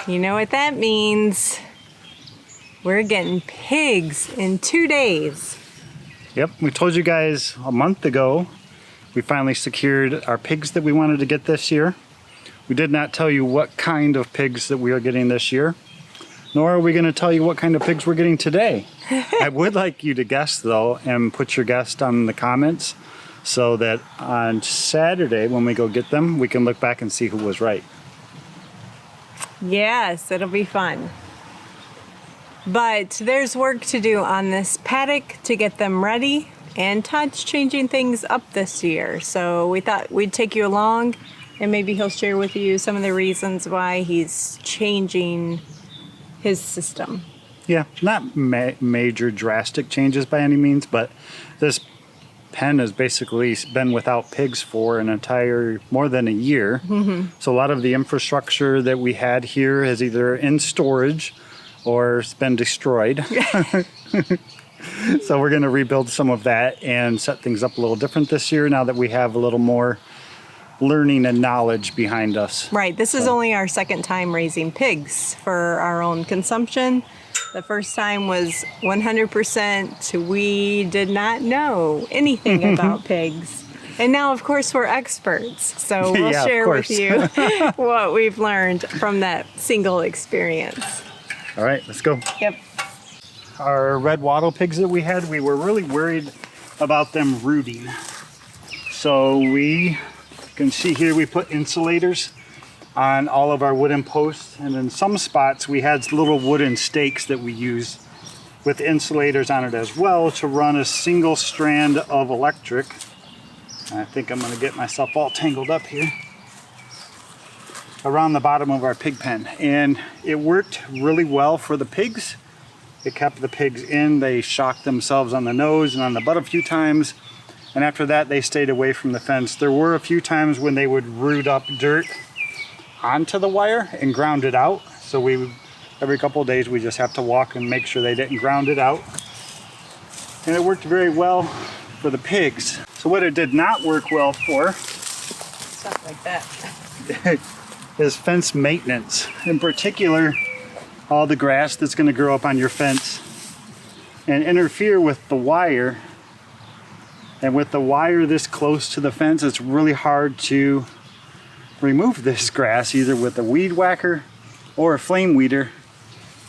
You know what that means? We're getting pigs in 2 days. Yep, we told you guys a month ago we finally secured our pigs that we wanted to get this year. We did not tell you what kind of pigs that we are getting this year, nor are we going to tell you what kind of pigs we're getting today. I would like you to guess though, and put your guess down in the comments so that on Saturday when we go get them, we can look back and see who was right. Yes, it'll be fun. But there's work to do on this paddock to get them ready, and Todd's changing things up this year. So we thought we'd take you along and maybe he'll share with you some of the reasons why he's changing his system. Yeah, not major drastic changes by any means, but this pen has basically been without pigs for an entire, more than a year. So a lot of the infrastructure that we had here is either in storage or it's been destroyed. So we're going to rebuild some of that and set things up a little different this year now that we have a little more learning and knowledge behind us. Right, this is only our second time raising pigs for our own consumption. The first time was 100%. We did not know anything about pigs. And now, of course, we're experts. So we'll share with you what we've learned from that single experience. All right, let's go. Yep. Our red wattle pigs that we had, we were really worried about them rooting. So you can see here we put insulators on all of our wooden posts, and in some spots we had little wooden stakes that we used with insulators on it as well to run a single strand of electric. I think I'm going to get myself all tangled up here around the bottom of our pig pen, and it worked really well for the pigs. It kept the pigs in. They shocked themselves on the nose and on the butt a few times, and after that they stayed away from the fence. There were a few times when they would root up dirt onto the wire and ground it out, so every couple of days we just have to walk and make sure they didn't ground it out. And it worked very well for the pigs. So what it did not work well for, Stuff like that. is fence maintenance. In particular, all the grass that's going to grow up on your fence and interfere with the wire. And with the wire this close to the fence, it's really hard to remove this grass, either with a weed whacker or a flame weeder.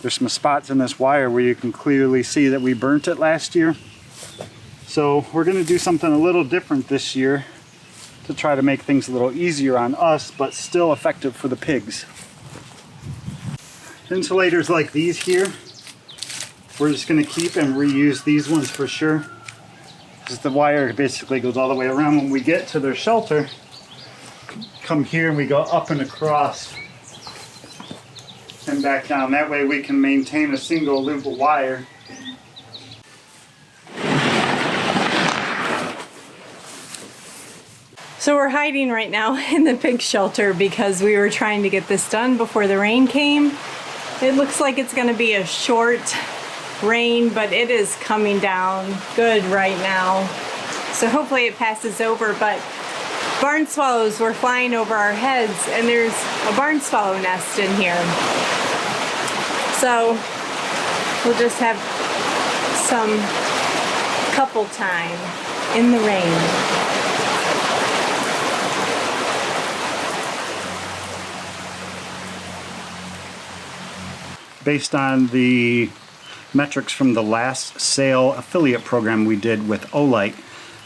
There's some spots in this wire where you can clearly see that we burnt it last year. So we're going to do something a little different this year to try to make things a little easier on us, but still effective for the pigs. Insulators like these here, we're just going to keep and reuse these ones for sure, because the wire basically goes all the way around. When we get to their shelter, come here and we go up and across and back down. That way we can maintain a single loop of wire. So we're hiding right now in the pig shelter because we were trying to get this done before the rain came. It looks like it's going to be a short rain, but it is coming down good right now. So hopefully it passes over, but barn swallows were flying over our heads, and there's a barn swallow nest in here. So we'll just have some couple time in the rain. Based on the metrics from the last sale affiliate program we did with Olight,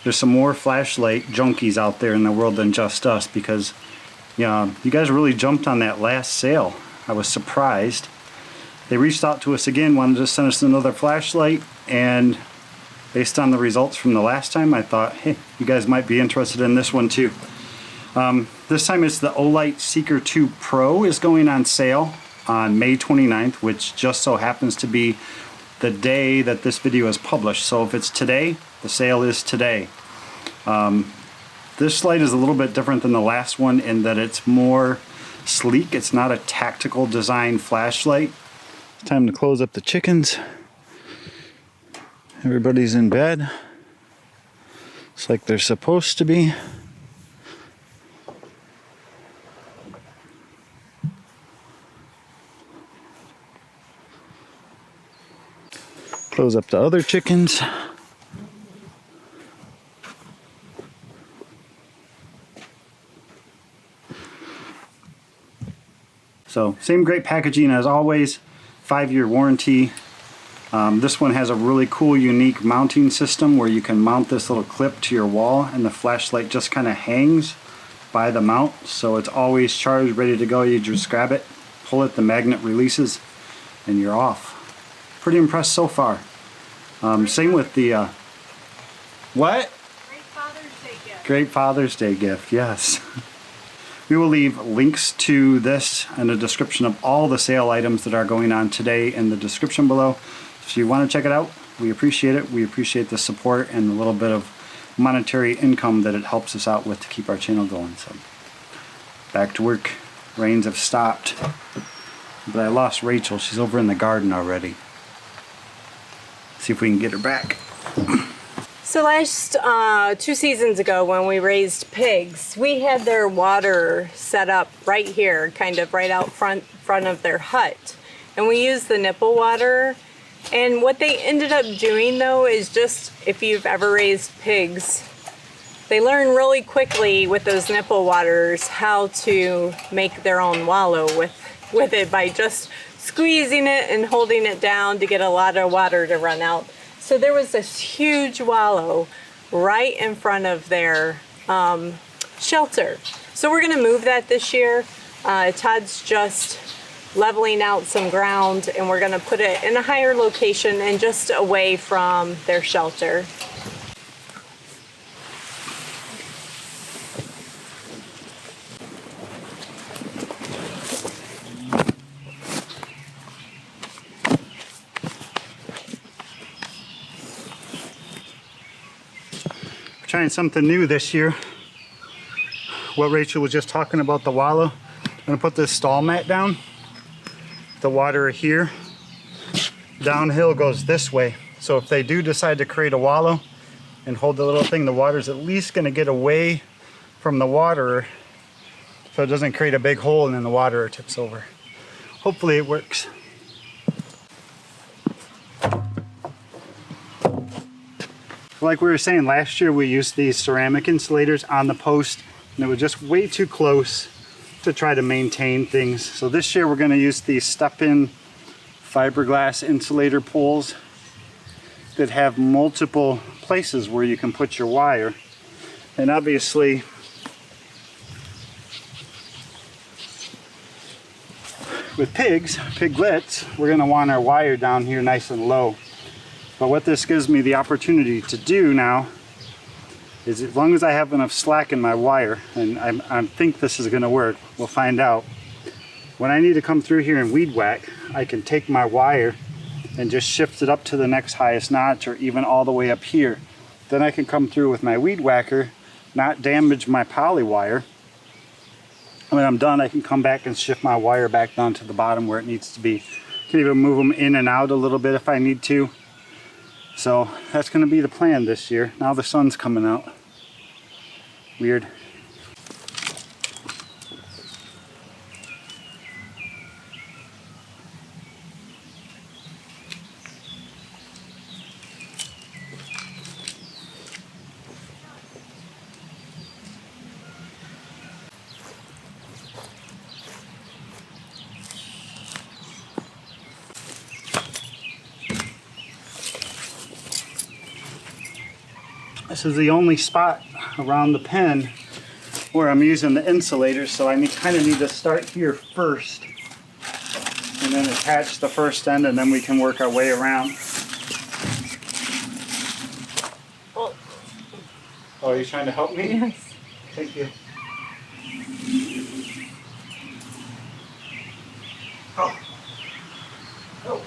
there's some more flashlight junkies out there in the world than just us, because you guys really jumped on that last sale. I was surprised. They reached out to us again, wanted to send us another flashlight, and based on the results from the last time, I thought, hey, you guys might be interested in this one too. This time it's the Olight Seeker 2 Pro is going on sale on May 29th, which just so happens to be the day that this video is published. So if it's today, the sale is today. This light is a little bit different than the last one in that it's more sleek. It's not a tactical design flashlight. It's time to close up the chickens. Everybody's in bed. It's like they're supposed to be. Close up the other chickens. So same great packaging as always, 5-year warranty. This one has a really cool unique mounting system where you can mount this little clip to your wall and the flashlight just kind of hangs by the mount, so it's always charged, ready to go. You just grab it, pull it, the magnet releases, and you're off. Pretty impressed so far. Same with the what? Great Father's Day gift. Great Father's Day gift, yes. We will leave links to this and a description of all the sale items that are going on today in the description below. If you want to check it out, we appreciate it. We appreciate the support and a little bit of monetary income that it helps us out with to keep our channel going. So back to work. Rains have stopped, but I lost Rachel. She's over in the garden already. See if we can get her back. So last 2 seasons ago when we raised pigs, we had their water set up right here, kind of right out front of their hut. And we used the nipple water. And what they ended up doing though is just, if you've ever raised pigs, they learn really quickly with those nipple waters how to make their own wallow with it by just squeezing it and holding it down to get a lot of water to run out. So there was this huge wallow right in front of their shelter. So we're gonna move that this year. Todd's just leveling out some ground and we're gonna put it in a higher location and just away from their shelter. Trying something new this year. What Rachel was just talking about, the wallow. I'm gonna put this stall mat down. The water here, downhill goes this way. So if they do decide to create a wallow and hold the little thing, the water's at least gonna get away from the waterer so it doesn't create a big hole and then the waterer tips over. Hopefully it works. Like we were saying, last year we used these ceramic insulators on the post and it was just way too close to try to maintain things. So this year we're going to use these step-in fiberglass insulator poles that have multiple places where you can put your wire. And obviously with piglets, we're going to want our wire down here nice and low. But what this gives me the opportunity to do now is, as long as I have enough slack in my wire, and I think this is going to work, we'll find out. When I need to come through here and weed whack, I can take my wire and just shift it up to the next highest notch or even all the way up here. Then I can come through with my weed whacker, not damage my poly wire. When I'm done, I can come back and shift my wire back down to the bottom where it needs to be. I can even move them in and out a little bit if I need to. So that's going to be the plan this year. Now the sun's coming out. Weird. This is the only spot around the pen where I'm using the insulators, so I kind of need to start here first and then attach the first end, and then we can work our way around. Oh, are you trying to help me? Yes. Thank you. Oh. Oh.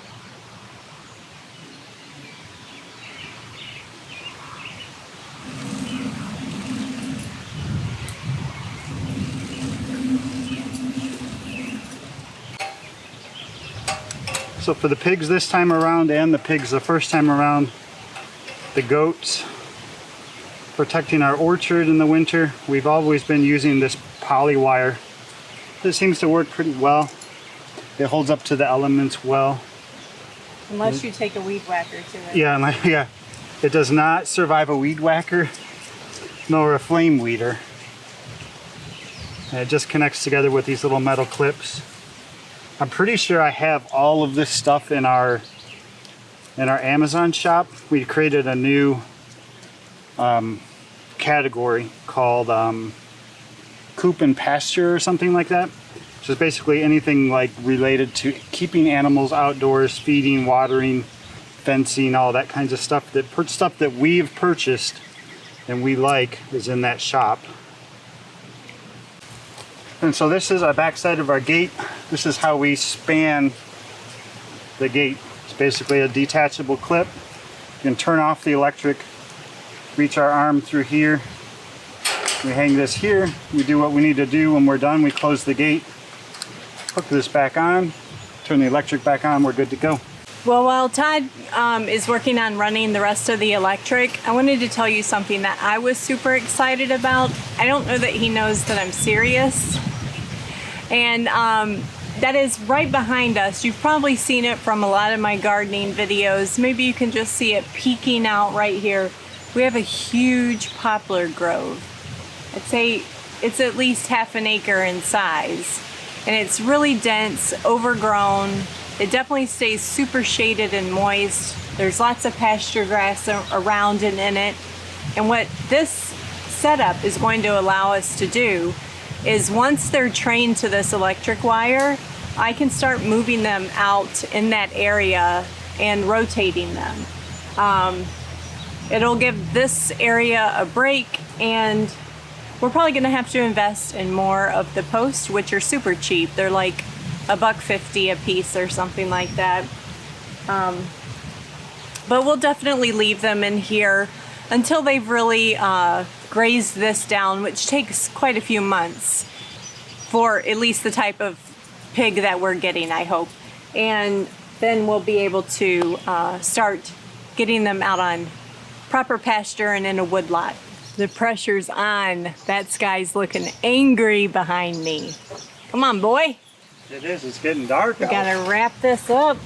So for the pigs this time around and the pigs the first time around, the goats, protecting our orchard in the winter, we've always been using this poly wire. This seems to work pretty well. It holds up to the elements well. Unless you take a weed whacker to it. Yeah, yeah. It does not survive a weed whacker nor a flame weeder. And it just connects together with these little metal clips. I'm pretty sure I have all of this stuff in our Amazon shop. We created a new category called coop and pasture or something like that. So it's basically anything like related to keeping animals outdoors, feeding, watering, fencing, all that kinds of stuff. Stuff that we've purchased and we like is in that shop. And so this is our backside of our gate. This is how we span the gate. It's basically a detachable clip. You can turn off the electric, reach our arm through here. We hang this here. We do what we need to do. When we're done, we close the gate, hook this back on, turn the electric back on, we're good to go. Well, while Todd is working on running the rest of the electric, I wanted to tell you something that I was super excited about. I don't know that he knows that I'm serious. And that is right behind us. You've probably seen it from a lot of my gardening videos. Maybe you can just see it peeking out right here. We have a huge poplar grove. I'd say it's at least half an acre in size. And it's really dense, overgrown. It definitely stays super shaded and moist. There's lots of pasture grass around and in it. And what this setup is going to allow us to do is once they're trained to this electric wire, I can start moving them out in that area and rotating them. It'll give this area a break, and we're probably gonna have to invest in more of the posts, which are super cheap. They're like $1.50 a piece or something like that. But we'll definitely leave them in here until they've really grazed this down, which takes quite a few months for at least the type of pig that we're getting, I hope. And then we'll be able to start getting them out on proper pasture and in a woodlot. The pressure's on. That sky's looking angry behind me. Come on, boy. It is, it's getting dark out. We gotta wrap this up.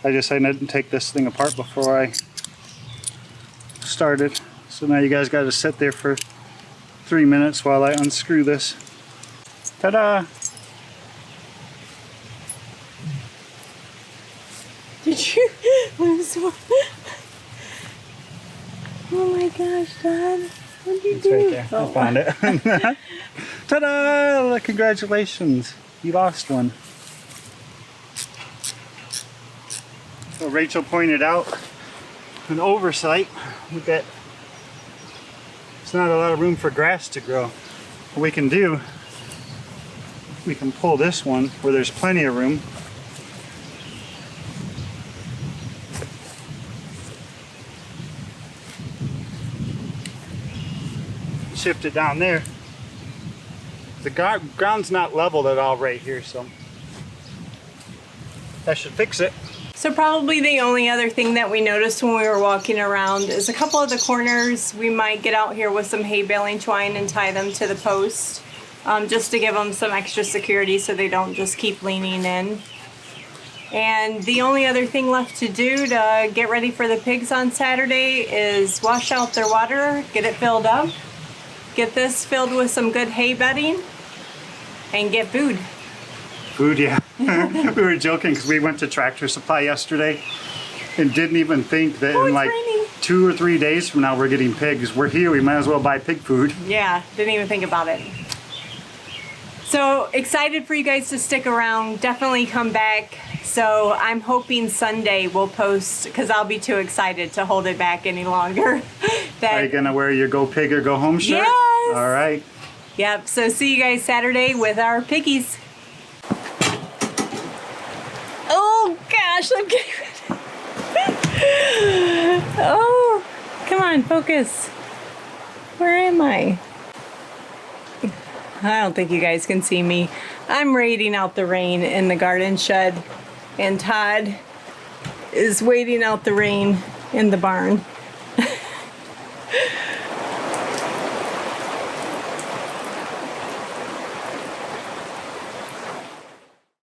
I didn't take this thing apart before I started. So now you guys got to sit there for 3 minutes while I unscrew this. Ta-da! Did you lose one? Oh my gosh, Dad. What did you It's do? right there. Oh. I found it. Ta-da! Congratulations. You lost one. So Rachel pointed out an oversight. We've got, it's not a lot of room for grass to grow. What we can do, we can pull this one where there's plenty of room. Shift it down there. The ground's not leveled at all right here, so that should fix it. So probably the only other thing that we noticed when we were walking around is a couple of the corners. We might get out here with some hay baling twine and tie them to the post, just to give them some extra security so they don't just keep leaning in. And the only other thing left to do to get ready for the pigs on Saturday is wash out their water, get it filled up, get this filled with some good hay bedding, and get food. Food, yeah. We were joking because we went to Tractor Supply yesterday and didn't even think that in like raining. 2 or 3 days from now we're getting pigs. We're here, we might as well buy pig food. Yeah, didn't even think about it. So excited for you guys to stick around. Definitely come back. So I'm hoping Sunday we'll post, because I'll be too excited to hold it back any longer. Are you gonna wear your Go Pig or Go Home shirt? Yes! All right. Yep, so see you guys Saturday with our piggies. Oh gosh, I'm getting ready. Oh, come on, focus. Where am I? I don't think you guys can see me. I'm waiting out the rain in the garden shed, and Todd is waiting out the rain in the barn.